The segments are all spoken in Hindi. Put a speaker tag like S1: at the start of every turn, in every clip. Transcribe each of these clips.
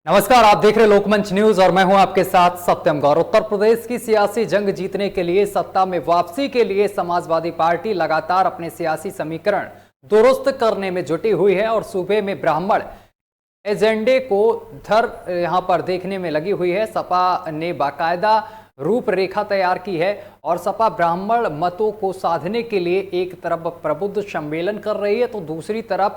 S1: नमस्कार, आप देख रहे लोकमंच न्यूज और मैं हूं आपके साथ सत्यम गौर। उत्तर प्रदेश की सियासी जंग जीतने के लिए, सत्ता में वापसी के लिए समाजवादी पार्टी लगातार अपने सियासी समीकरण दुरुस्त करने में जुटी हुई है और सूबे में ब्राह्मण एजेंडे को यहां पर देखने में लगी हुई है। सपा ने बाकायदा रूपरेखा तैयार की है और सपा ब्राह्मण मतों को साधने के लिए एक तरफ प्रबुद्ध सम्मेलन कर रही है तो दूसरी तरफ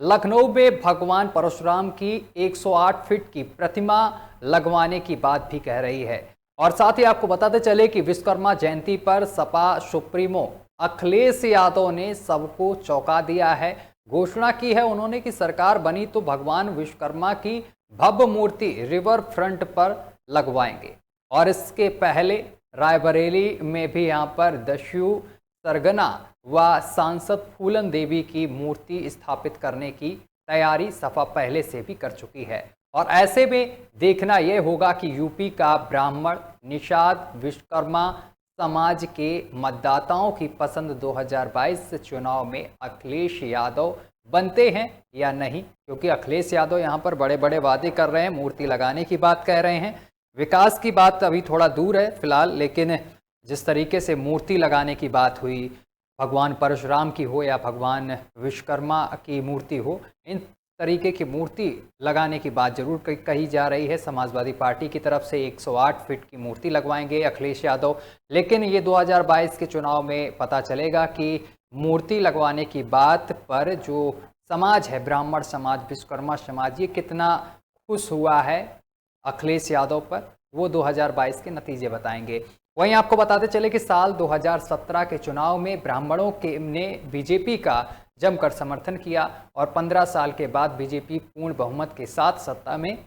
S1: लखनऊ में भगवान परशुराम की 108 फीट की प्रतिमा लगवाने की बात भी कह रही है। और साथ ही आपको बताते चले कि विश्वकर्मा जयंती पर सपा सुप्रीमो अखिलेश यादव ने सबको चौंका दिया है। घोषणा की है उन्होंने कि सरकार बनी तो भगवान विश्वकर्मा की भव्य मूर्ति रिवर फ्रंट पर लगवाएंगे। और इसके पहले रायबरेली में भी यहां पर दस्यु सरगना व सांसद फूलन देवी की मूर्ति स्थापित करने की तैयारी सपा पहले से भी कर चुकी है। और ऐसे में देखना यह होगा कि यूपी का ब्राह्मण निषाद विश्वकर्मा समाज के मतदाताओं की पसंद 2022 चुनाव में अखिलेश यादव बनते हैं या नहीं, क्योंकि अखिलेश यादव यहां पर बड़े बड़े वादे कर रहे हैं, मूर्ति लगाने की बात कह रहे हैं। विकास की बात अभी थोड़ा दूर है फिलहाल, लेकिन जिस तरीके से मूर्ति लगाने की बात हुई, भगवान परशुराम की हो या भगवान विश्वकर्मा की मूर्ति हो, इन तरीके की मूर्ति लगाने की बात जरूर कही जा रही है। समाजवादी पार्टी की तरफ से 108 फीट की मूर्ति लगवाएंगे अखिलेश यादव, लेकिन ये 2022 के चुनाव में पता चलेगा कि मूर्ति लगवाने की बात पर जो समाज है, ब्राह्मण समाज, विश्वकर्मा समाज, ये कितना खुश हुआ है अखिलेश यादव पर, वो 2022 के नतीजे बताएंगे। वहीं आपको बताते चले कि साल 2017 के चुनाव में ब्राह्मणों ने बीजेपी का जमकर समर्थन किया और 15 साल के बाद बीजेपी पूर्ण बहुमत के साथ सत्ता में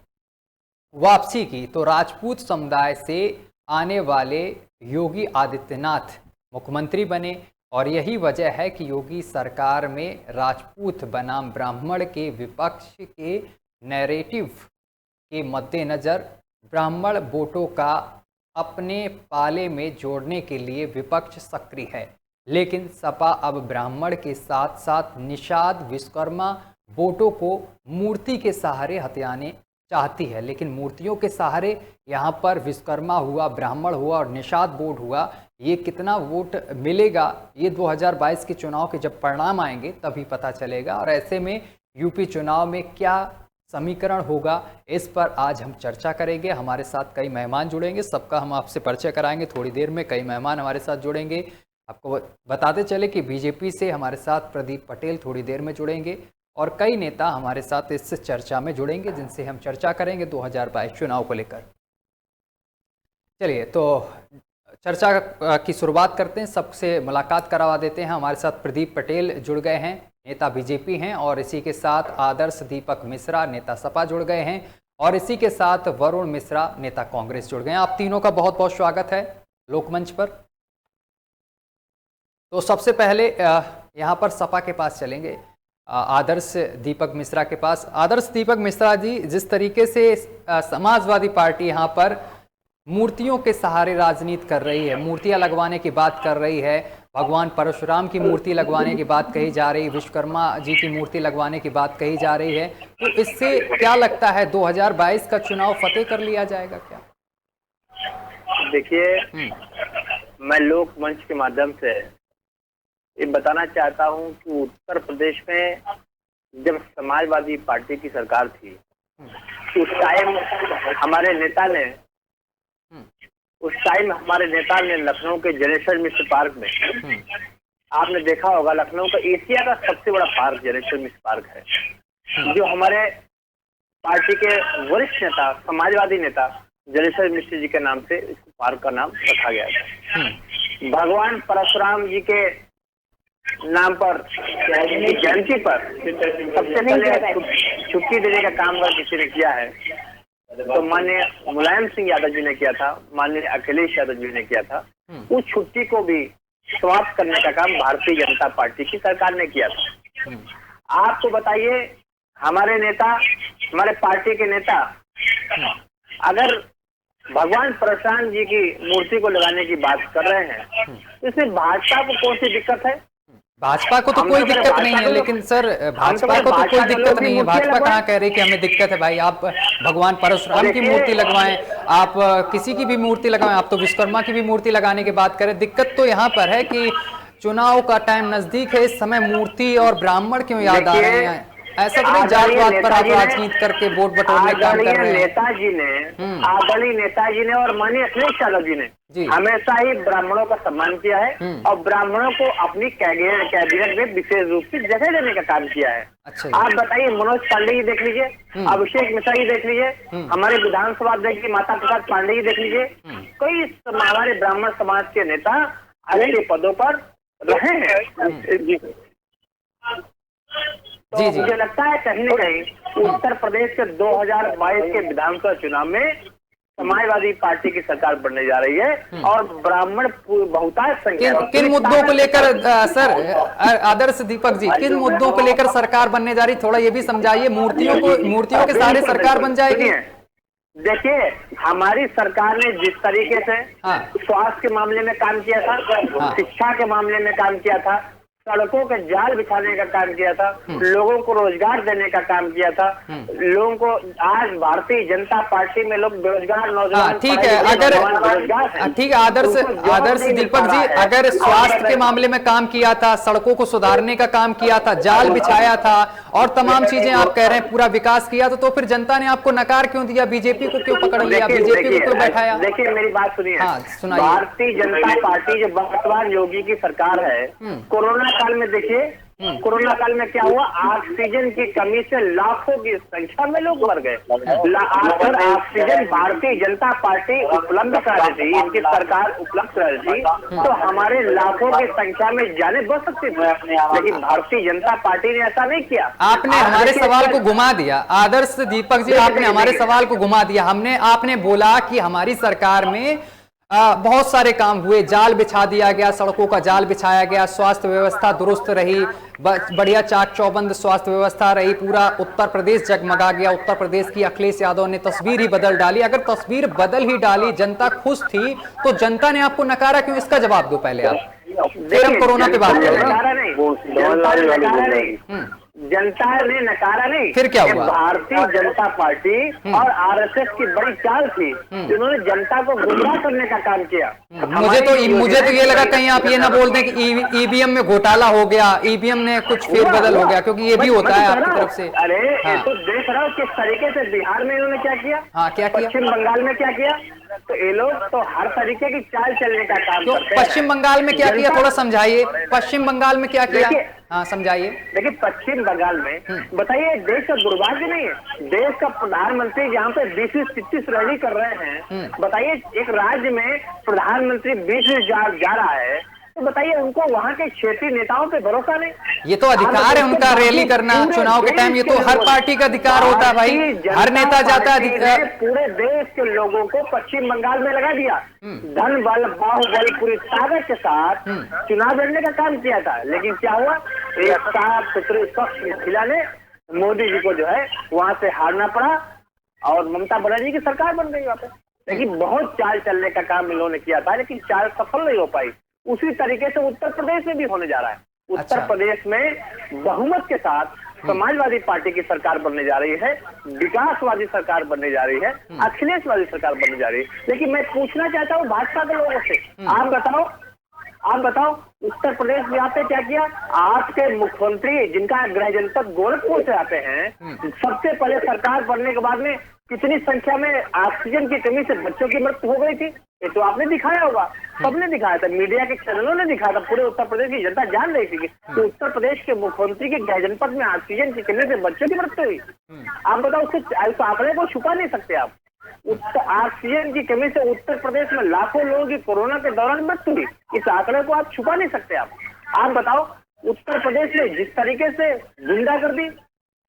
S1: वापसी की तो राजपूत समुदाय से आने वाले योगी आदित्यनाथ मुख्यमंत्री बने। और यही वजह है कि योगी सरकार में राजपूत बनाम ब्राह्मण के विपक्ष के नैरेटिव के मद्देनजर ब्राह्मण वोटों का अपने पाले में जोड़ने के लिए विपक्ष सक्रिय है। लेकिन सपा अब ब्राह्मण के साथ साथ निषाद विश्वकर्मा वोटों को मूर्ति के सहारे हथियाने चाहती है, लेकिन मूर्तियों के सहारे यहाँ पर विश्वकर्मा हुआ, ब्राह्मण हुआ और निषाद वोट हुआ, ये कितना वोट मिलेगा ये 2022 के चुनाव के जब परिणाम आएंगे तभी पता चलेगा। और ऐसे में यूपी चुनाव में क्या समीकरण होगा, इस पर आज हम चर्चा करेंगे। हमारे साथ कई मेहमान जुड़ेंगे, सबका हम आपसे परिचय कराएंगे थोड़ी देर में। कई मेहमान हमारे साथ जुड़ेंगे। आपको बताते चले कि बीजेपी से हमारे साथ प्रदीप पटेल थोड़ी देर में जुड़ेंगे और कई नेता हमारे साथ इस चर्चा में जुड़ेंगे जिनसे हम चर्चा करेंगे 2022 चुनाव को लेकर। चलिए तो चर्चा की शुरुआत करते हैं, सबसे मुलाकात करवा देते हैं। हमारे साथ प्रदीप पटेल जुड़ गए हैं, नेता बीजेपी हैं, और इसी के साथ आदर्श दीपक मिश्रा नेता सपा जुड़ गए हैं, और इसी के साथ वरुण मिश्रा नेता कांग्रेस जुड़ गए हैं। आप तीनों का बहुत बहुत स्वागत है लोकमंच पर। तो सबसे पहले यहाँ पर सपा के पास चलेंगे, आदर्श दीपक मिश्रा के पास। आदर्श दीपक मिश्रा जी, जिस तरीके से समाजवादी पार्टी यहाँ पर मूर्तियों के सहारे राजनीति कर रही है, मूर्तियां लगवाने की बात कर रही है, भगवान परशुराम की मूर्ति लगवाने की बात कही जा रही है, विश्वकर्मा जी की मूर्ति लगवाने की बात कही जा रही है, तो इससे क्या लगता है 2022 का चुनाव फतेह कर लिया जाएगा क्या?
S2: देखिए, मैं लोक मंच के माध्यम से ये बताना चाहता हूं कि उत्तर प्रदेश में जब समाजवादी पार्टी की सरकार थी उस टाइम हमारे नेता ने लखनऊ के जनेश्वर मिश्र पार्क में, आपने देखा होगा, लखनऊ का एशिया का सबसे बड़ा पार्क जनेश्वर मिश्र पार्क है, जो हमारे पार्टी के वरिष्ठ नेता, समाजवादी नेता जनेश्वर मिश्र जी के नाम से इस पार्क का नाम रखा गया था। भगवान परशुराम जी के नाम पर जयंती पर सबसे पहले छुट्टी देने का काम अगर किसी ने किया है तो माननीय मुलायम सिंह यादव जी ने किया था, माननीय अखिलेश यादव जी ने किया था। उस छुट्टी को भी समाप्त करने का काम भारतीय जनता पार्टी की सरकार ने किया था। आपको बताइए, हमारे नेता, हमारे पार्टी के नेता अगर भगवान परशुराम जी की मूर्ति को लगाने की बात कर रहे हैं तो इसमें भाजपा को कौन सी दिक्कत है?
S1: भाजपा को तो कोई दिक्कत नहीं है, लेकिन सर भाजपा को तो कोई दिक्कत नहीं है। भाजपा कहाँ कह रही कि हमें दिक्कत है? भाई आप भगवान परशुराम की मूर्ति लगवाएं, आप किसी की भी मूर्ति लगवाएं, आप तो विश्वकर्मा की भी मूर्ति लगाने की बात करें। दिक्कत तो यहाँ पर है कि चुनाव का टाइम नजदीक है, इस समय मूर्ति और ब्राह्मण क्यों याद आ रहे हैं? ऐसा तो नहीं जात पात पर आप राजनीति करके वोट बटोरने का काम कर रहे हैं।
S2: आदरणीय नेताजी ने और माननीय अखिलेश यादव जी ने हमेशा ही ब्राह्मणों का सम्मान किया है और ब्राह्मणों को अपनी कैबिनेट में विशेष रूप से जगह देने का काम किया है।
S1: अच्छा,
S2: आप बताइए, मनोज पांडे जी देख लीजिए, अभिषेक मिश्रा जी देख लीजिए, हमारे विधानसभा अध्यक्ष जी माता प्रसाद पांडे जी देख लीजिए, कई हमारे ब्राह्मण समाज के नेता अगले पदों पर रहे हैं। तो मुझे लगता है कहीं न कहीं उत्तर प्रदेश के 2022 के विधानसभा चुनाव में समाजवादी पार्टी की सरकार बनने जा रही है और ब्राह्मण बहुतायत संख्या।
S1: किन मुद्दों को लेकर सर आदर्श दीपक जी, किन मुद्दों को लेकर सरकार बनने जा रही, थोड़ा ये भी समझाइए। मूर्तियों के सारे सरकार बन जाएगी?
S2: देखिए, हमारी सरकार ने जिस तरीके से स्वास्थ्य के मामले में काम किया था, शिक्षा के मामले में काम किया था, सड़कों के जाल बिछाने का काम किया था, लोगों को रोजगार देने का काम किया था, लोगों को आज भारतीय जनता पार्टी में लोग बेरोजगार नौजवान।
S1: ठीक है, अगर ठीक है आदर्श दीपक जी, अगर स्वास्थ्य के मामले में काम किया था, सड़कों को सुधारने का काम किया था, जाल बिछाया था और तमाम चीजें आप कह रहे हैं पूरा विकास किया, तो फिर जनता ने आपको नकार क्यों दिया? बीजेपी को क्यों पकड़ लिया? बीजेपी को क्यों बैठाया?
S2: देखिए मेरी बात सुनिए।
S1: सुनाइए।
S2: भारतीय जनता पार्टी जो वर्तमान योगी की सरकार है, कोरोना काल में देखिए, कोरोना काल में क्या हुआ, ऑक्सीजन की कमी से लाखों की संख्या में लोग मर गए। अगर ऑक्सीजन भारतीय जनता पार्टी उपलब्ध करा रही थी, इनकी सरकार उपलब्ध करा रही थी, तो हमारे लाखों की संख्या में जाने बच सकती थी, लेकिन भारतीय जनता पार्टी ने ऐसा नहीं किया।
S1: आपने हमारे सवाल को घुमा दिया आदर्श दीपक जी, आपने हमारे सवाल को घुमा दिया। आपने बोला कि हमारी सरकार में बहुत सारे काम हुए, जाल बिछा दिया गया, सड़कों का जाल बिछाया गया, स्वास्थ्य व्यवस्था दुरुस्त रही, बढ़िया चाक चौबंद स्वास्थ्य व्यवस्था रही, पूरा उत्तर प्रदेश जगमगा गया। उत्तर प्रदेश की अखिलेश यादव ने तस्वीर ही बदल डाली। अगर तस्वीर बदल ही डाली, जनता खुश थी, तो जनता ने आपको नकारा क्यों? इसका जवाब दो पहले आप, फिर हम कोरोना पे बात करेंगे।
S2: जनता ने नकारा नहीं,
S1: फिर क्या हुआ?
S2: भारतीय जनता पार्टी और आरएसएस की बड़ी चाल थी, जिन्होंने जनता को गुमराह करने का काम किया।
S1: मुझे तो ये लगा कहीं आप ये ना बोल दें कि ईवीएम में घोटाला हो गया, ईवीएम ने कुछ फेरबदल हो गया, क्योंकि ये भी होता है आपकी तरफ से।
S2: अरे तो देख रहा हूँ किस तरीके से बिहार में इन्होंने क्या किया,
S1: क्या किया,
S2: पश्चिम बंगाल में क्या किया, तो ये लोग तो हर तरीके की चाल चलने का काम करते हैं।
S1: पश्चिम बंगाल में क्या किया, थोड़ा समझाइए। पश्चिम बंगाल में क्या किया? हाँ समझाइए।
S2: देखिए पश्चिम बंगाल में बताइए, देश का दुर्भाग्य नहीं है, देश का प्रधानमंत्री जहाँ पे 20-30 रैली कर रहे हैं, बताइए एक राज्य में प्रधानमंत्री 20 जा रहा है, तो बताइए उनको वहाँ के क्षेत्रीय नेताओं पे भरोसा नहीं?
S1: ये तो अधिकार है उनका रैली करना चुनाव के टाइम, ये तो हर पार्टी का अधिकार होता है भाई, हर नेता जाता है।
S2: पूरे देश के लोगों को पश्चिम बंगाल में लगा दिया, धन बल बाहुबल पूरी ताकत के साथ चुनाव लड़ने का काम किया था, लेकिन क्या हुआ, एक साफ सुथरे स्वच्छ महिला ने मोदी जी को जो है वहां से हारना पड़ा और ममता बनर्जी की सरकार बन गई वहां पे। लेकिन बहुत चाल चलने का काम इन्होंने किया था, लेकिन चाल सफल नहीं हो पाई। उसी तरीके से उत्तर प्रदेश में भी होने जा रहा है। उत्तर प्रदेश में बहुमत के साथ समाजवादी पार्टी की सरकार बनने जा रही है, विकासवादी सरकार बनने जा रही है, अखिलेशवादी सरकार बनने जा रही है। लेकिन मैं पूछना चाहता हूँ भाजपा के लोगों से, आप बताओ उत्तर प्रदेश में आपने क्या किया? आपके मुख्यमंत्री जिनका गृह जनपद गोरखपुर से आते हैं, सबसे पहले सरकार बनने के बाद में कितनी संख्या में ऑक्सीजन की कमी से बच्चों की मृत्यु हो गई थी, ये तो आपने दिखाया होगा, सबने दिखाया था, मीडिया के चैनलों ने दिखाया था, पूरे उत्तर प्रदेश की जनता जान रही थी कि उत्तर प्रदेश के मुख्यमंत्री के गृह जनपद में ऑक्सीजन की कमी से बच्चों की मृत्यु हुई। आप बताओ, उसके आंकड़े को छुपा नहीं सकते आप। ऑक्सीजन की कमी से उत्तर प्रदेश में लाखों लोगों की कोरोना के दौरान मृत्यु हुई, इस आंकड़े को आप छुपा नहीं सकते आप बताओ उत्तर प्रदेश में जिस तरीके से गुंडागर्दी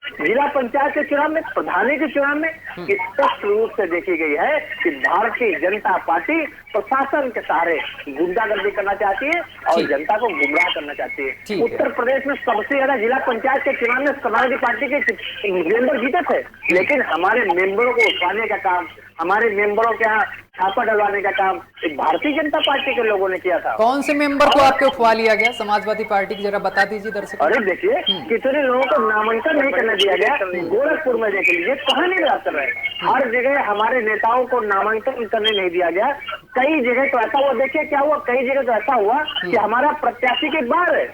S2: जिला पंचायत के चुनाव में, प्रधानी के चुनाव में स्पष्ट रूप से देखी गई है कि भारतीय जनता पार्टी प्रशासन के सहारे गुंडागर्दी करना चाहती है और जनता को गुमराह करना चाहती है। उत्तर प्रदेश में सबसे ज्यादा जिला पंचायत के चुनाव में समाजवादी पार्टी के मेंबर जीते थे, लेकिन हमारे मेंबरों को उठाने का काम हमारे मेंबरों के यहाँ छापा डलवाने का काम एक भारतीय जनता पार्टी के लोगों ने किया था।
S1: कौन से मेंबर को आपके उठवा लिया गया समाजवादी पार्टी की, जरा बता दीजिए दर्शकों।
S2: अरे देखिए कितने लोगों को नामांकन नहीं करने दिया गया गोरखपुर में, देख लीजिए कहाँ नहीं बात कर रहे हैं। हर जगह हमारे नेताओं को नामांकन करने नहीं दिया गया। कई जगह तो ऐसा हुआ, देखिए क्या हुआ, कई जगह तो ऐसा हुआ कि हमारा प्रत्याशी के बाहर है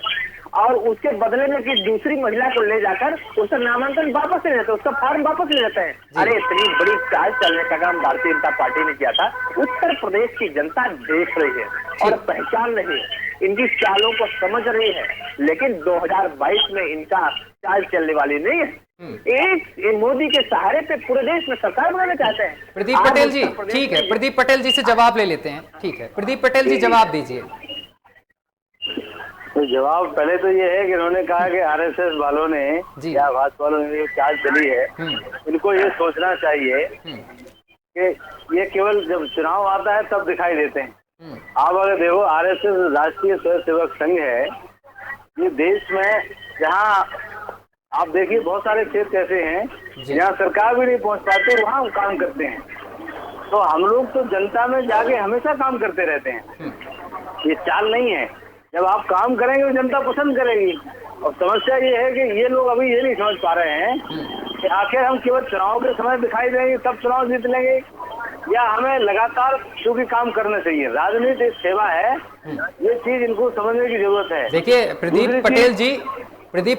S2: और उसके बदले में कि दूसरी महिला को ले जाकर उसका नामांकन वापस ले लेते हैं, उसका फॉर्म वापस ले लेते हैं। अरे इतनी बड़ी चाल चलने का काम भारतीय जनता पार्टी ने किया था। उत्तर प्रदेश की जनता देख रही है और पहचान रही है, इनकी चालों को समझ रही है, लेकिन 2022 में इनका चाल चलने वाली नहीं है। एक मोदी के सहारे पे पूरे देश में सरकार बनाना चाहते हैं।
S1: प्रदीप पटेल जी, ठीक है, प्रदीप पटेल जी से जवाब ले लेते हैं। ठीक है, प्रदीप पटेल जी जवाब दीजिए।
S3: तो जवाब पहले तो ये है कि उन्होंने कहा कि आरएसएस वालों ने या भाजपा वालों ने चाल चली है, इनको ये सोचना चाहिए कि ये केवल जब चुनाव आता है तब दिखाई देते हैं। आप अगर देखो आरएसएस राष्ट्रीय स्वयंसेवक संघ है, ये देश में जहाँ आप देखिए बहुत सारे क्षेत्र ऐसे हैं जहाँ सरकार भी नहीं पहुँच पाते, वहाँ हम काम करते हैं। तो हम लोग तो जनता में जाके हमेशा काम करते रहते हैं, ये चाल नहीं है। जब आप काम करेंगे तो जनता पसंद करेगी। और समस्या ये है कि ये लोग अभी ये नहीं समझ पा रहे हैं कि आखिर हम केवल चुनाव के समय दिखाई देंगे तब चुनाव जीत लेंगे, या हमें लगातार क्योंकि काम करना चाहिए। राजनीति एक सेवा है, ये चीज इनको समझने की जरूरत है।
S1: देखिए प्रदीप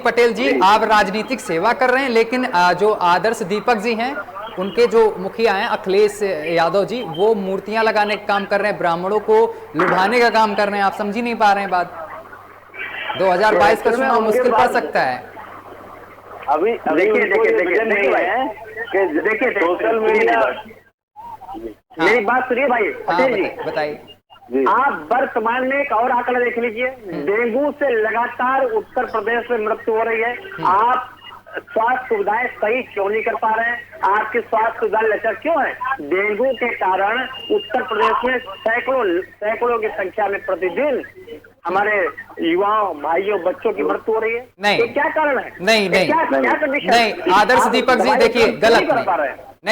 S1: पटेल जी, आप राजनीतिक सेवा कर रहे हैं, लेकिन जो आदर्श दीपक जी हैं, उनके जो मुखिया हैं अखिलेश यादव जी, वो मूर्तियां लगाने का काम कर रहे हैं, ब्राह्मणों को लुभाने का काम कर रहे हैं। आप समझ ही नहीं पा रहे हैं बात। 2022 का चुनाव मुश्किल पड़ सकता है।
S3: अभी देखिए सोशल मीडिया।
S2: मेरी बात सुनिए भाई पटेल जी,
S1: बताइए।
S2: आप वर्तमान में एक और आंकड़ा देख लीजिए, डेंगू से लगातार उत्तर प्रदेश में मृत्यु हो रही है। आप स्वास्थ्य सुविधाएं सही क्यों नहीं कर पा रहे हैं? आपकी स्वास्थ्य सुविधा लचर क्यों है? डेंगू के कारण उत्तर प्रदेश में सैकड़ों की संख्या में प्रतिदिन हमारे युवाओं, भाइयों, बच्चों की मृत्यु हो रही है।
S1: नहीं,
S2: तो क्या कारण है?
S1: नहीं आदर्श दीपक जी, देखिए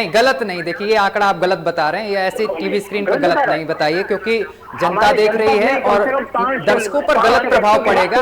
S1: गलत नहीं, देखिए ये आंकड़ा आप गलत बता रहे हैं। ये ऐसे टीवी स्क्रीन पर गलत नहीं बताइए, क्योंकि जनता देख रही है और दर्शकों पर गलत प्रभाव पड़ेगा।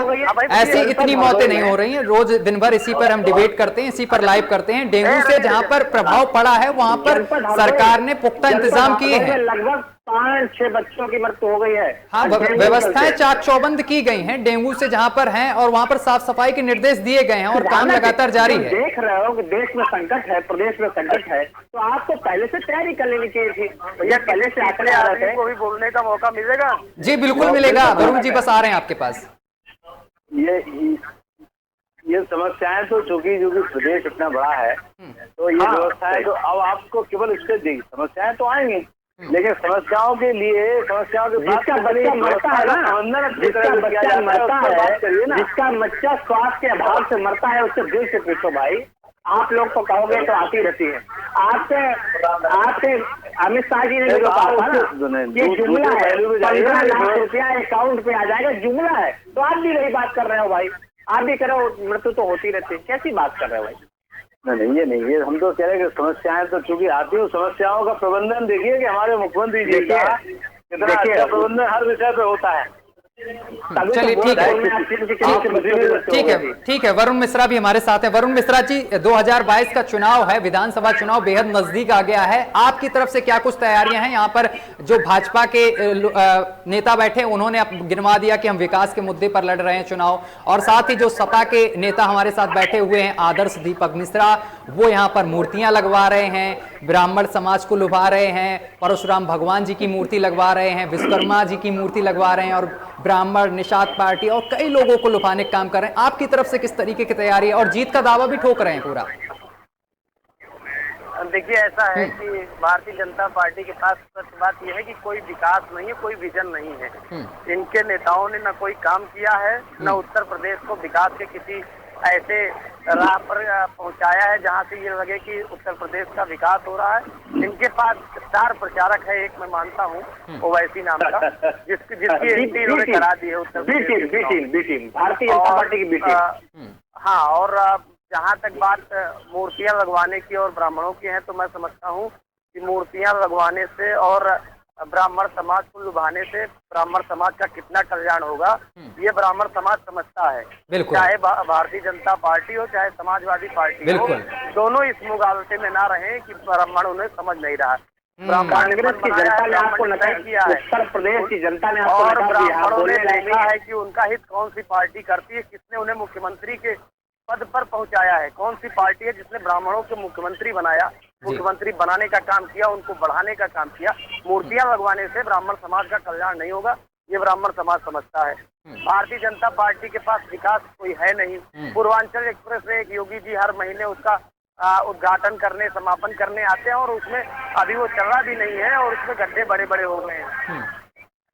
S1: ऐसे इतनी मौतें नहीं हो रही हैं। रोज दिन भर इसी पर हम डिबेट करते हैं, इसी पर लाइव करते हैं। डेंगू से जहां पर प्रभाव पड़ा है वहां पर सरकार ने पुख्ता इंतजाम किए हैं।
S2: लगभग 5-6 बच्चों की मृत्यु हो गई है।
S1: हाँ, व्यवस्थाएं चाक चौबंद की गई हैं डेंगू से जहां पर हैं, और वहां पर साफ सफाई के निर्देश दिए गए हैं और काम लगातार जारी है।
S2: देख रहे हो कि देश में संकट है, प्रदेश में संकट है, तो आपको पहले से तैयारी कर लेनी चाहिए थी भैया। पहले से आंकड़े आ रहे थे, को भी बोलने का मौका मिलेगा।
S1: जी बिल्कुल मिलेगा। वरुण जी बस आ रहे हैं आपके पास।
S3: ये समस्याएं तो चूंकि प्रदेश इतना बड़ा है, तो ये व्यवस्था है, तो अब आपको केवल इससे देखिए समस्याएं तो आएंगी, लेकिन समस्याओं के लिए समस्याओं के
S2: जिसका बच्चा मरता है ना, जिसका बच्चा स्वास्थ्य के अभाव से मरता है, उससे दिल से पूछो भाई। आप लोग तो कहोगे तो आती रहती है। आपसे अमित शाह जी ने जो कहा था ना, ये जुमला है, 15 लाख रुपया अकाउंट पे आ जाएगा, जुमला है। तो आप भी वही बात कर रहे हो भाई, आप भी करो, मृत्यु तो होती रहती है, कैसी बात कर रहे हो भाई?
S3: नहीं ये हम तो कह रहे हैं कि समस्याएं तो चूंकि आती है, समस्याओं का प्रबंधन देखिए कि हमारे मुख्यमंत्री जी का कितना अच्छा प्रबंधन हर विषय पे होता है।
S1: चलिए ठीक है। वरुण मिश्रा भी हमारे साथ हैं। वरुण मिश्रा जी, 2022 का चुनाव है, विधानसभा चुनाव बेहद नजदीक आ गया है। आपकी तरफ से क्या कुछ तैयारियां हैं? यहाँ पर जो भाजपा के नेता बैठे, उन्होंने गिनवा दिया कि हम विकास के मुद्दे पर लड़ रहे हैं चुनाव, और साथ ही जो सपा के नेता हमारे साथ बैठे हुए हैं आदर्श दीपक मिश्रा, वो यहाँ पर मूर्तियां लगवा रहे हैं, ब्राह्मण समाज को लुभा रहे हैं, परशुराम भगवान जी की मूर्ति लगवा रहे हैं, विश्वकर्मा जी की मूर्ति लगवा रहे हैं, और ब्राह्मण निषाद पार्टी और कई लोगों को लुभाने का काम कर रहे हैं। आपकी तरफ से किस तरीके की तैयारी है? और जीत का दावा भी ठोक रहे हैं पूरा।
S4: देखिए ऐसा है कि भारतीय जनता पार्टी के पास सच बात यह है कि कोई विकास नहीं है, कोई विजन नहीं है। इनके नेताओं ने न कोई काम किया है, न उत्तर प्रदेश को विकास के किसी ऐसे राह पर पहुंचाया है जहां से ये लगे कि उत्तर प्रदेश का विकास हो रहा है। इनके पास स्टार प्रचारक है एक, मैं मानता हूँ, ओवैसी नाम का, जिसकी एंट्री इन्होंने करा दी है उत्तर
S2: प्रदेश, भारतीय जनता पार्टी की बी टीम।
S4: हाँ, और जहाँ तक बात मूर्तियां लगवाने की और ब्राह्मणों की है, तो मैं समझता हूँ कि मूर्तियां लगवाने से और ब्राह्मण समाज को लुभाने से ब्राह्मण समाज का कितना कल्याण होगा, ये ब्राह्मण समाज समझता है। चाहे भारतीय जनता पार्टी हो चाहे समाजवादी पार्टी हो, दोनों इस मुगालते में ना रहे कि ब्राह्मण उन्हें समझ नहीं रहा।
S2: कांग्रेस की जनता ने आपको नकार किया है, उत्तर प्रदेश की जनता ने आपको
S4: और ब्राह्मणों ने देखा है कि उनका हित कौन सी पार्टी करती है, किसने उन्हें मुख्यमंत्री के पद पर पहुंचाया है, कौन सी पार्टी है जिसने ब्राह्मणों को मुख्यमंत्री बनाया, मुख्यमंत्री बनाने का काम किया, उनको बढ़ाने का काम किया। मूर्तियां लगवाने से ब्राह्मण समाज का कल्याण नहीं होगा, ये ब्राह्मण समाज समझता है। भारतीय जनता पार्टी के पास विकास कोई है नहीं। पूर्वांचल एक्सप्रेस वे एक योगी जी हर महीने उसका उद्घाटन करने, समापन करने आते हैं और उसमें अभी वो चल रहा भी नहीं है और उसमें गड्ढे बड़े बड़े हो गए हैं।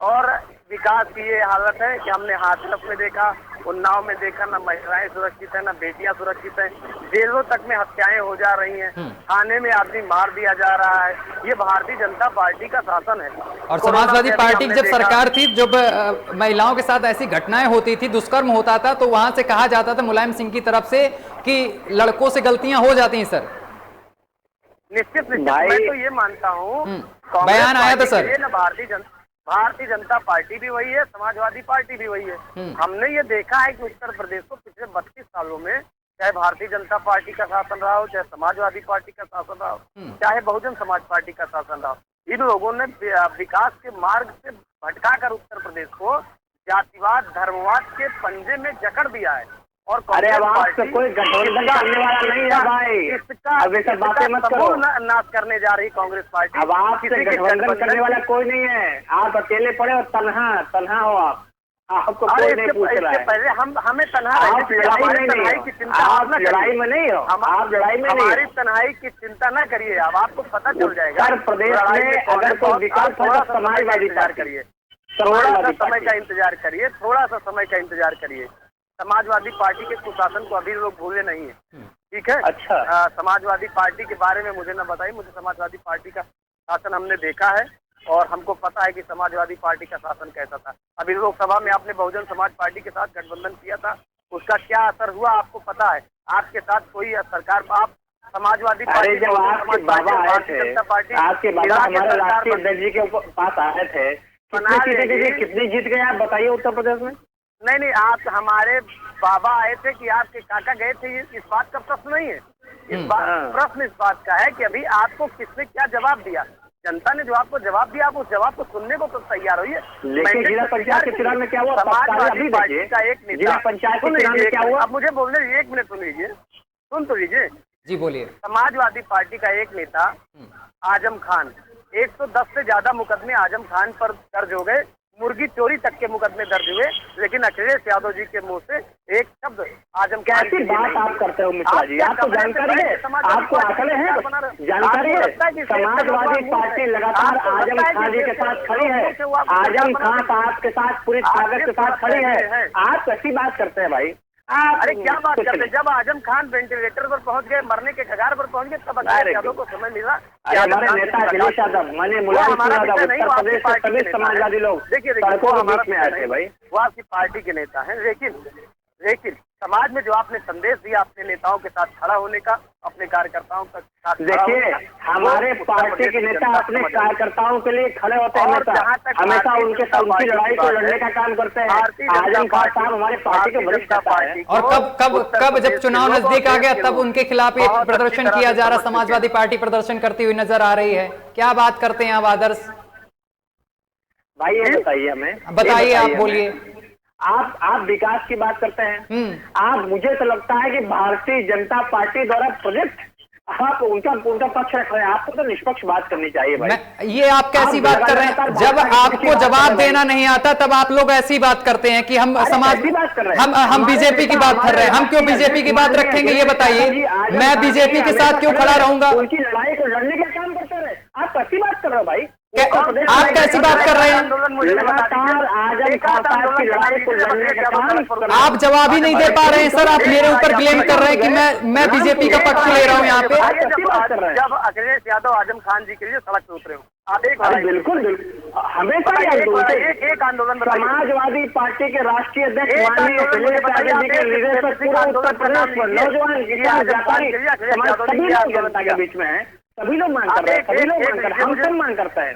S4: और विकास की ये हालत है कि हमने हाथरस में देखा, उन्नाव में देखा, न महिलाएं सुरक्षित है, न बेटियां सुरक्षित है, जेलों तक में हत्याएं हो जा रही हैं, थाने में आदमी मार दिया जा रहा है। ये भारतीय जनता पार्टी का शासन है।
S1: और समाजवादी पार्टी की जब सरकार थी, जब महिलाओं के साथ ऐसी घटनाएं होती थी, दुष्कर्म होता था, तो वहां से कहा जाता था मुलायम सिंह की तरफ से कि लड़कों से गलतियां हो जाती हैं सर।
S4: निश्चित मैं तो ये मानता हूँ,
S1: बयान आया था सर।
S4: भारतीय जनता पार्टी भी वही है, समाजवादी पार्टी भी वही है। हमने ये देखा है कि उत्तर प्रदेश को पिछले 32 सालों में, चाहे भारतीय जनता पार्टी का शासन रहा हो, चाहे समाजवादी पार्टी का शासन रहा हो, चाहे बहुजन समाज पार्टी का शासन रहा हो, इन लोगों ने विकास के मार्ग से भटका कर उत्तर प्रदेश को जातिवाद, धर्मवाद के पंजे में जकड़ दिया है। और
S2: अरे अब आपसे कोई गठबंधन करने वाला नहीं है भाई, अब ये सब बातें मत करो।
S4: नाश करने जा रही कांग्रेस पार्टी।
S2: अब आपसे गठबंधन करने वाला कोई नहीं है, आप अकेले पड़े और तन्हा हो आप, आपको कोई नहीं पूछ रहा है।
S4: पहले हमें तन्हा,
S2: आप लड़ाई की चिंता, आप लड़ाई में नहीं हो, आप लड़ाई में नहीं,
S4: हमारी तन्हाई की चिंता न करिए, अब आपको पता चल जाएगा।
S2: उत्तर प्रदेश में अगर कोई विकल्प हो तो समाजवादी
S4: करिए, थोड़ा सा समय का इंतजार करिए, थोड़ा सा समय का इंतजार करिए। समाजवादी पार्टी के कुशासन को अभी लोग भूले नहीं है, ठीक है।
S2: अच्छा,
S4: समाजवादी पार्टी के बारे में मुझे न बताइए, मुझे समाजवादी पार्टी का शासन हमने देखा है और हमको पता है कि समाजवादी पार्टी का शासन कैसा था। अभी लोकसभा में आपने बहुजन समाज पार्टी के साथ गठबंधन किया था, उसका क्या असर हुआ आपको पता है। आपके साथ कोई सरकार, आप समाजवादी पार्टी,
S2: जब आपके बाबा आए थे, आपके बाबा हमारे राष्ट्रीय अध्यक्ष जी के पास आए थे, कितनी जीत गए आप बताइए उत्तर प्रदेश में।
S4: नहीं, आप हमारे बाबा आए थे कि आपके काका गए थे, इस बात का प्रश्न नहीं है। प्रश्न इस बात का है कि अभी आपको किसने क्या जवाब दिया, जनता ने जो आपको जवाब दिया, आप उस जवाब को सुनने को तो तैयार होइए।
S2: जिला पंचायत के चुनाव में क्या हुआ,
S4: समाजवादी पार्टी का एक नेता,
S2: जिला पंचायत के चुनाव में क्या हुआ,
S4: आप मुझे बोलने 1 मिनट सुन लीजिए, सुन तो लीजिए
S1: जी, बोलिए।
S4: समाजवादी पार्टी का एक नेता आजम खान, 110 से ज्यादा मुकदमे आजम खान पर दर्ज हो गए, मुर्गी चोरी तक के मुकदमे दर्ज हुए, लेकिन अखिलेश यादव जी के मुंह से एक शब्द आजम खान
S2: कैसी बात आप करते हो मिश्रा जी, आपको जानकारी है, आपको आंकड़े हैं, जानकारी है। समाजवादी पार्टी लगातार आजम खान जी के साथ खड़ी है, आजम खान साहब के साथ पूरी ताकत के साथ खड़ी है, आप कैसी बात करते हैं भाई।
S4: अरे क्या बात करते हैं, जब आजम खान वेंटिलेटर पर पहुंच गए, मरने के कगार पर पहुंच गए, तब अखिलेश यादव को समझ मिला।
S2: हमारे नेता अखिलेश यादव, मैंने मुलायम सिंह यादव, उत्तर प्रदेश के सभी समाजवादी लोग सड़कों के बीच में आए थे भाई,
S4: वो आपकी पार्टी के नेता हैं, लेकिन समाज में जो आपने संदेश दिया अपने नेताओं के साथ खड़ा होने का, अपने कार्यकर्ताओं के साथ,
S2: देखिए हमारे पार्टी के नेता अपने कार्यकर्ताओं के लिए खड़े होते हैं, हमेशा उनके साथ उनकी लड़ाई को लड़ने का काम करते हैं। आजम खान साहब हमारे पार्टी के वरिष्ठ नेता हैं।
S1: और कब जब चुनाव नजदीक आ गया तब उनके खिलाफ ये प्रदर्शन किया जा रहा, समाजवादी पार्टी प्रदर्शन करती हुई नजर आ रही है, क्या बात करते हैं आप आदर्श
S2: भाई, ये बताइए हमें,
S1: बताइए, आप बोलिए।
S2: आप विकास की बात करते हैं, आप, मुझे तो लगता है कि भारतीय जनता पार्टी द्वारा प्रोजेक्ट, आप उनका पक्ष रख रहे हैं, आपको तो निष्पक्ष बात करनी चाहिए भाई।
S1: ये आप कैसी बात कर रहे हैं, जब आपको जवाब देना नहीं आता तब आप लोग ऐसी बात करते हैं कि हम समाज की बात कर रहे हैं, हम बीजेपी की बात कर रहे हैं, हम क्यों बीजेपी की बात रखेंगे, ये बताइए। मैं बीजेपी के साथ क्यों खड़ा रहूंगा,
S2: उनकी लड़ाई को लड़ने का काम करते रहे, आप कैसी बात कर रहे हो भाई,
S1: आप कैसी बात कर रहे हैं, आप जवाब ही नहीं दे पा रहे हैं सर, आप मेरे ऊपर ब्लेम कर रहे हैं कि मैं बीजेपी का पक्ष ले रहा हूं यहाँ पे।
S4: जब अखिलेश यादव आजम खान जी के लिए सड़क पे उतरे हो, आप एक
S2: बिल्कुल हमेशा एक आंदोलन, समाजवादी पार्टी के राष्ट्रीय अध्यक्ष माननीय अखिलेश यादव जी के लीडरशिप पूरे उत्तर प्रदेश में नौजवान, किसान, व्यापारी, सभी लोग जनता के बीच में है, सभी लोग मांग कर रहे हैं, सभी लोग मांग कर रहे हैं, हम सब मांग करते हैं।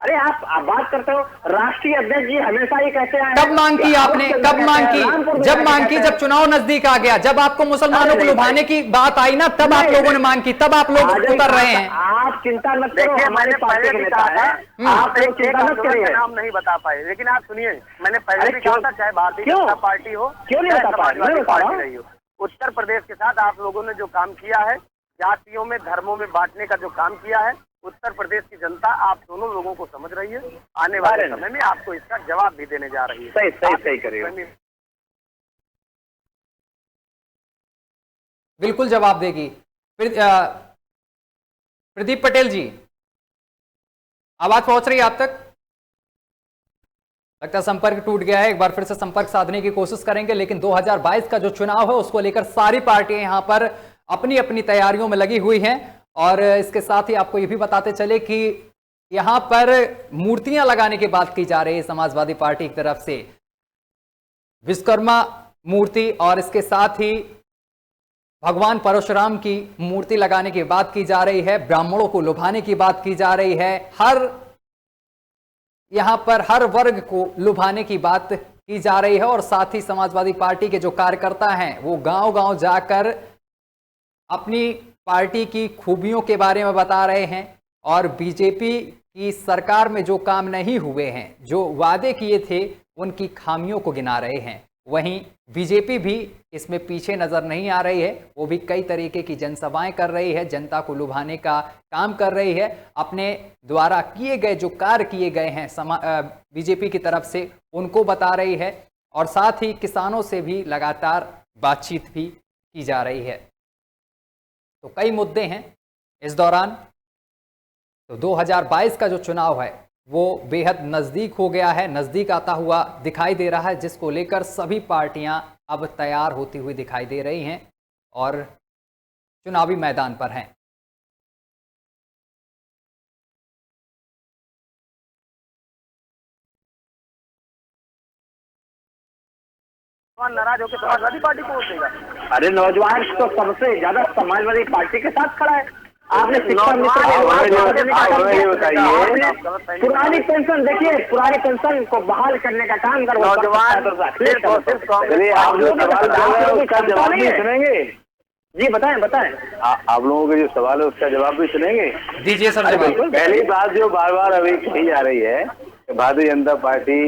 S2: अरे आप बात करते हो, राष्ट्रीय अध्यक्ष जी हमेशा ये कहते हैं।
S1: कब मांग की आपने, कब मांग की? जब मांग की, जब चुनाव नजदीक आ गया, जब आपको मुसलमानों को लुभाने की बात आई ना, तब आप लोगों ने मांग की, तब आप लोग उतर रहे हैं।
S2: आप चिंता मत करो, हमारे पार्टी के नेता है, आप चिंता मत करिए।
S4: नाम नहीं बता पाए, लेकिन आप सुनिए, मैंने पहले भी कहा था, चाहे भारतीय जनता पार्टी हो,
S2: क्यों नहीं बता पाए,
S4: पार्टी रही हो, उत्तर प्रदेश के साथ आप लोगों ने जो काम किया है, जातियों में, धर्मों में बांटने का जो काम किया है, उत्तर प्रदेश की जनता आप दोनों लोगों को समझ रही है। आने वाले समय में आपको इसका जवाब भी देने जा रही है।
S2: सही करिए,
S1: बिल्कुल जवाब देगी। प्रदीप पटेल जी, आवाज पहुंच रही है आप तक? लगता है संपर्क टूट गया है, एक बार फिर से संपर्क साधने की कोशिश करेंगे। लेकिन 2022 का जो चुनाव है उसको लेकर सारी पार्टियां यहां पर अपनी अपनी तैयारियों में लगी हुई हैं। और इसके साथ ही आपको ये भी बताते चले कि यहां पर मूर्तियां लगाने की बात की जा रही है समाजवादी पार्टी की तरफ से, विश्वकर्मा मूर्ति, और इसके साथ ही भगवान परशुराम की मूर्ति लगाने की बात की जा रही है, ब्राह्मणों को लुभाने की बात की जा रही है, यहां पर हर वर्ग को लुभाने की बात की जा रही है। और साथ ही समाजवादी पार्टी के जो कार्यकर्ता हैं वो गांव-गांव जाकर अपनी पार्टी की खूबियों के बारे में बता रहे हैं और बीजेपी की सरकार में जो काम नहीं हुए हैं, जो वादे किए थे, उनकी खामियों को गिना रहे हैं। वहीं बीजेपी भी इसमें पीछे नजर नहीं आ रही है, वो भी कई तरीके की जनसभाएं कर रही है, जनता को लुभाने का काम कर रही है, अपने द्वारा किए गए जो कार्य किए गए हैं बीजेपी की तरफ से उनको बता रही है। और साथ ही किसानों से भी लगातार बातचीत भी की जा रही है। तो कई मुद्दे हैं इस दौरान। तो 2022 का जो चुनाव है वो बेहद नज़दीक हो गया है, नज़दीक आता हुआ दिखाई दे रहा है, जिसको लेकर सभी पार्टियां अब तैयार होती हुई दिखाई दे रही हैं और चुनावी मैदान पर हैं।
S4: नाराज होकर समाजवादी पार्टी को वोट देगा।
S2: अरे नौजवान तो सबसे ज्यादा समाजवादी पार्टी के साथ खड़ा है। आपने शिक्षा मित्र बताइए, पुरानी पेंशन देखिए, पुरानी पेंशन को बहाल करने का काम कर
S3: नौजवान जवाब भी सुनेंगे
S2: जी। बताएं
S3: आप लोगों के जो सवाल है उसका जवाब भी सुनेंगे।
S1: दीजिए सर जवाब।
S3: पहली बात जो बार बार अभी कही जा रही है कि भारतीय जनता पार्टी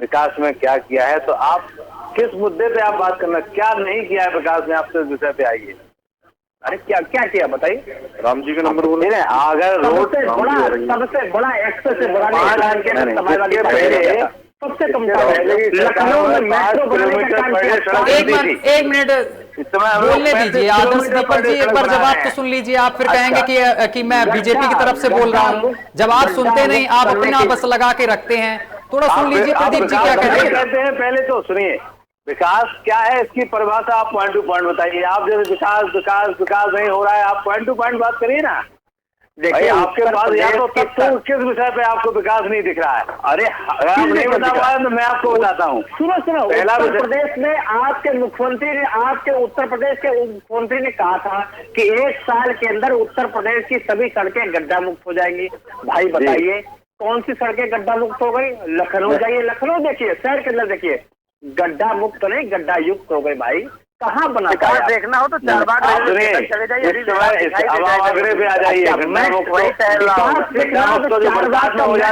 S3: विकास में क्या किया है, तो आप किस मुद्दे पे आप बात करना, क्या नहीं किया है विकास में, आपसे इस विषय पे आइए।
S2: अरे क्या क्या किया बताइए।
S3: राम जी का नंबर बोले ना, अगर रोड
S2: सबसे बड़ा एक्सेस से बड़ा सबसे कम लखनऊ में मेट्रो
S1: एक मिनट बोलने दीजिए आदर्श दीपक जी, एक बार जवाब तो सुन लीजिए। आप फिर कहेंगे कि मैं बीजेपी की तरफ से बोल रहा हूँ। जवाब सुनते नहीं, आप अपना बस लगा के रखते हैं। थोड़ा सुन लीजिए प्रदीप जी क्या कहते हैं।
S3: पहले तो सुनिए, विकास क्या है इसकी परिभाषा आप पॉइंट टू पॉइंट बताइए। आप जैसे विकास नहीं हो रहा है, आप पॉइंट टू पॉइंट बात करिए ना। देखिए आपके पास या तो किस विषय पे आपको विकास नहीं दिख रहा है। अरे अगर आप नहीं बता पाए तो मैं आपको बताता हूँ।
S2: सुनो उत्तर प्रदेश में आपके मुख्यमंत्री ने, आपके उत्तर प्रदेश के मुख्यमंत्री ने कहा था कि 1 साल के अंदर उत्तर प्रदेश की सभी सड़कें गड्ढा मुक्त हो जाएंगी। भाई बताइए कौन सी सड़कें गड्ढा मुक्त हो गई? लखनऊ जाइए, लखनऊ देखिए, शहर के अंदर देखिए, गड्ढा मुक्त नहीं गड्ढा युक्त हो गई। भाई कहाँ बना?
S4: देखना हो तो 4 बार
S3: आगरे पे आ जाइए।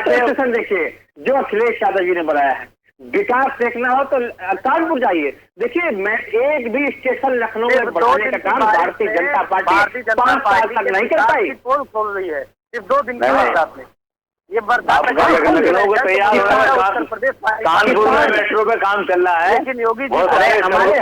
S2: स्टेशन देखिए जो अखिलेश यादव जी ने बनाया है। विकास देखना हो तो कानपुर जाइए, देखिए मैं एक भी स्टेशन लखनऊ में बढ़ाने का काम भारतीय जनता पार्टी 5 साल तक नहीं कर पाई।
S4: पोल खोल रही है सिर्फ 2 दिन के बाद। ये बरसात
S3: लखनऊ को तैयार हो रहा है, कानपुर में मेट्रो पे काम चल रहा है।
S4: लेकिन योगी जी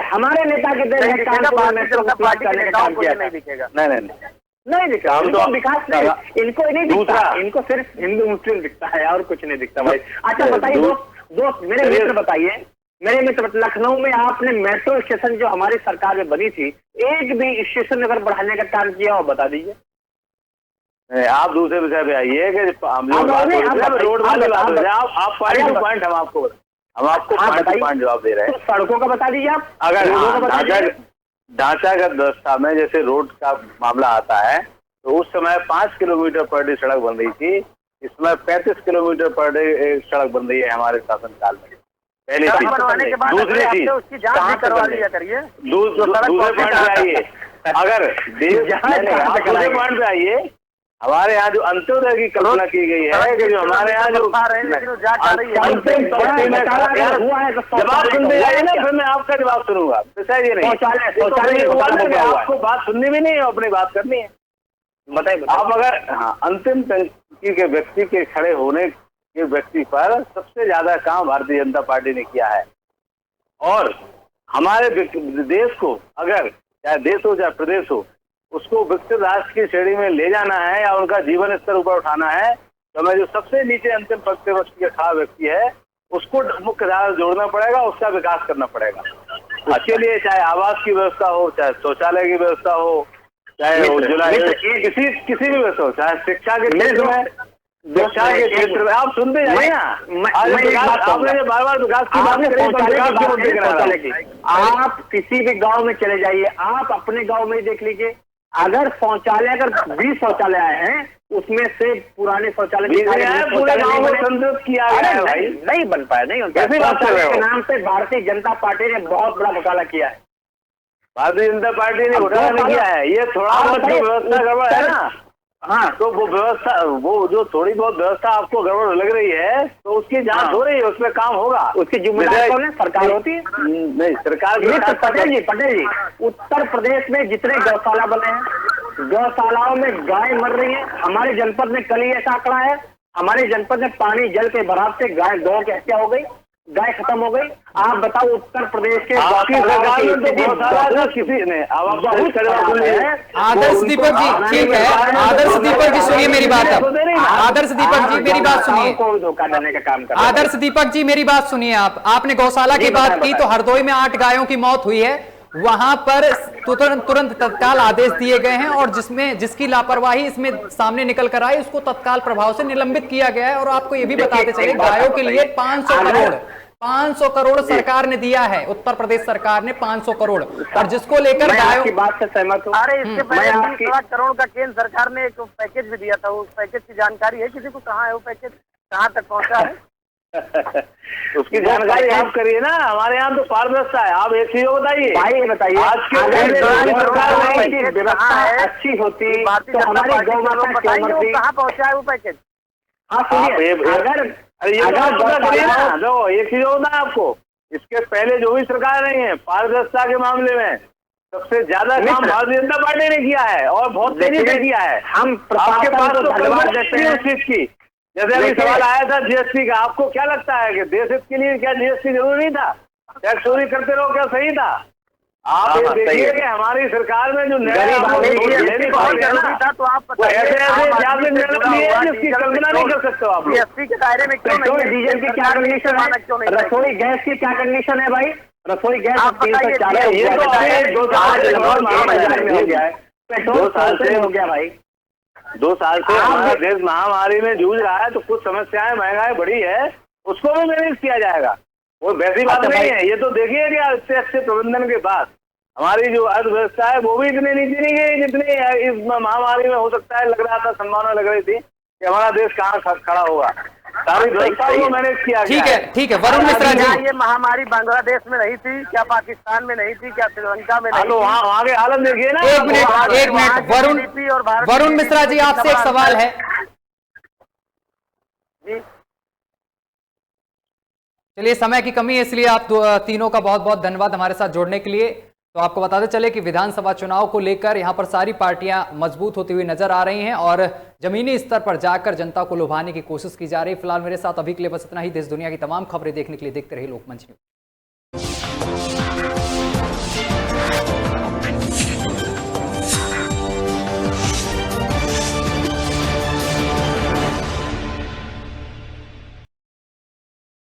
S2: हमारे नेता के देश में कानपुर मेट्रो का पार्टी करने का काम किया
S4: नहीं दिखेगा।
S2: नहीं दिखता, इनको विकास नहीं, इनको नहीं दिखता, इनको सिर्फ हिंदू मुस्लिम दिखता है और कुछ नहीं दिखता भाई। अच्छा बताइए दोस्त मेरे मित्र बताइए, मेरे मित्र लखनऊ में आपने मेट्रो स्टेशन जो हमारी सरकार में बनी थी, एक भी स्टेशन अगर बढ़ाने का काम किया हो बता दीजिए।
S3: आप दूसरे विषय पे आइए कि हम लोग रोड वाली बात हो जाए। आप पॉइंट टू पॉइंट हम आपको पॉइंट जवाब दे रहे हैं।
S2: सड़कों का बता दीजिए आप।
S3: अगर ढांचागत व्यवस्था में जैसे रोड का मामला आता है तो उस समय 5 किलोमीटर पर डे सड़क बन रही थी, इस समय 35 किलोमीटर पर डे सड़क बन रही है हमारे शासनकाल में। पहली चीज।
S4: बनवाने के बाद
S3: दूसरी चीज,
S4: उसकी जांच भी करवा लिया करिए।
S3: दूसरे पॉइंट पे आइए, अगर दूसरे पॉइंट पे आइए, हमारे यहाँ जो अंत्योदय की कल्पना की गई है कि जो हमारे यहाँ जो जवाब सुनते जाइए ना, फिर मैं आपका जवाब सुनूंगा। ऐसा ये नहीं, आपको बात सुननी भी नहीं है, अपनी बात करनी है। बताइए आप अगर अंतिम टंकी के व्यक्ति के खड़े होने के व्यक्ति पर सबसे ज्यादा काम भारतीय जनता पार्टी ने किया है, और हमारे देश को अगर चाहे देश हो चाहे प्रदेश हो, उसको विकसित राष्ट्र की श्रेणी में ले जाना है या उनका जीवन स्तर ऊपर उठाना है, तो हमें जो सबसे नीचे अंतिम पंक्ति का खड़ा व्यक्ति है उसको मुख्य धारा जोड़ना पड़ेगा, उसका विकास करना परेगा। उसके लिए चाहे आवास की व्यवस्था हो, चाहे शौचालय की व्यवस्था हो, चाहे उज्ज्वला किसी भी व्यवस्था हो, चाहे शिक्षा के क्षेत्र में, शिक्षा के क्षेत्र में आप सुनते जाइए ना। आपने बार बार विकास की बात करी,
S2: आप किसी भी गांव में चले जाइए, आप अपने गांव में देख लीजिए, अगर शौचालय अगर 20 शौचालय आए हैं उसमें से पुराने शौचालय
S3: पूरे गांव में संतुष्ट किया गया है भाई,
S2: नहीं बन पाया, नहीं शौचालय के नाम से भारतीय जनता पार्टी ने बहुत बड़ा घोटाला किया है।
S3: भारतीय जनता पार्टी ने घोटाला नहीं किया है, ये थोड़ा बहुत व्यवस्था गड़बड़ है ना। हाँ, तो वो व्यवस्था, वो जो थोड़ी बहुत व्यवस्था आपको गड़बड़ लग रही है तो उसकी जांच हो रही है, उसमें काम होगा।
S2: उसकी जिम्मेदारी कौन है? सरकार होती है?
S3: नहीं, सरकार।
S2: पटेल जी, उत्तर प्रदेश में जितने गौशाला बने हैं, गौशालाओं में गाय मर रही है। हमारे जनपद में कल ही ऐसा आंकड़ा है, हमारे जनपद में पानी जल के बहाव से गाय गौ की हत्या हो गई, गाय खत्म हो गई। आप बताओ उत्तर प्रदेश के
S3: किसी ने
S1: आदर्श दीपक जी, ठीक है, आदर्श दीपक जी सुनिए मेरी बात। आदर्श दीपक जी मेरी बात सुनिए,
S2: को धोखा देने का काम कर।
S1: आदर्श दीपक जी मेरी बात सुनिए। आपने गौशाला की बात की तो हरदोई में 8 गायों की मौत हुई है, वहां पर तुरंत तत्काल आदेश दिए गए हैं, और जिसकी लापरवाही इसमें सामने निकल कर आई उसको तत्काल प्रभाव से निलंबित किया गया है। और आपको ये भी बताते चले, गायों के लिए 500 करोड़ सरकार ने दिया है, उत्तर प्रदेश सरकार ने 500 करोड़, और जिसको लेकर गायों
S2: की बात से सहमत हूं।
S4: अरे इससे पहले 20 लाख करोड़ का केंद्र सरकार ने एक पैकेज भी दिया था, उस पैकेज की जानकारी है किसी को? कहाँ है वो पैकेज, कहाँ तक पहुँचा है?
S3: उसकी जानकारी आप करिए ना, हमारे यहाँ तो पारदर्शिता है। आप एक चीज बताइए
S2: भाई, बताइए
S3: आज के
S2: व्यवस्था अच्छी होती तो हमारी गौ माता
S4: कहाँ पहुँचा है वो पैकेज?
S2: हाँ सुनिए, अगर
S3: जो एक चीज होता है आपको, इसके पहले जो भी सरकार रही है पारदर्शिता के मामले में सबसे ज्यादा काम भारतीय जनता पार्टी ने किया है, और बहुत तेजी से किया है।
S2: हम
S3: आपके पास तो धन्यवाद देते हैं उस चीज की। जैसे अभी सवाल आया था जीएसटी का, आपको क्या लगता है कि देश हित के लिए क्या जीएसटी जरूरी नहीं था? टैक्स चोरी करते रहो क्या सही था? आप ये देखिए कि हमारी सरकार में जो
S4: था तो आप
S3: ऐसे जिसकी कल्पना नहीं कर सकते आप।
S4: जीएसटी के दायरे में क्यों नहीं?
S2: डीजल की क्या कंडीशन है? रसोई गैस की क्या कंडीशन है भाई? रसोई गैस पेट्रोल 2 साल से हो गया भाई,
S3: 2 साल से हमारा देश महामारी में जूझ रहा है, तो कुछ समस्याएं, महंगाई बढ़ी है, उसको भी मैनेज किया जाएगा। वो वैसी बात नहीं है। ये तो देखिए कि अच्छे अच्छे प्रबंधन के बाद हमारी जो अर्थव्यवस्था है वो भी इतनी नीचे नहीं गई जितनी इस महामारी में हो सकता है लग रहा था, संभावना लग रही थी कि हमारा देश कहाँ खड़ा होगा। सारी व्यवस्था को मैनेज किया गया।
S1: ठीक है वरुण मिश्रा जी,
S4: ये महामारी बांग्लादेश में नहीं थी क्या? पाकिस्तान में नहीं थी क्या? श्रीलंका में नहीं?
S3: तो वहाँ के हालत देखिए ना।
S1: एक मिनट वरुण मिश्रा जी, आपसे एक सवाल है। चलिए, समय की कमी है इसलिए आप तीनों का बहुत बहुत धन्यवाद हमारे साथ जोड़ने के लिए। तो आपको बताते चले कि विधानसभा चुनाव को लेकर यहां पर सारी पार्टियां मजबूत होती हुई नजर आ रही हैं और जमीनी स्तर पर जाकर जनता को लुभाने की कोशिश की जा रही है। फिलहाल मेरे साथ अभी के लिए बस इतना ही। देश दुनिया की तमाम खबरें देखने के लिए देखते रहिए लोकमंच न्यूज।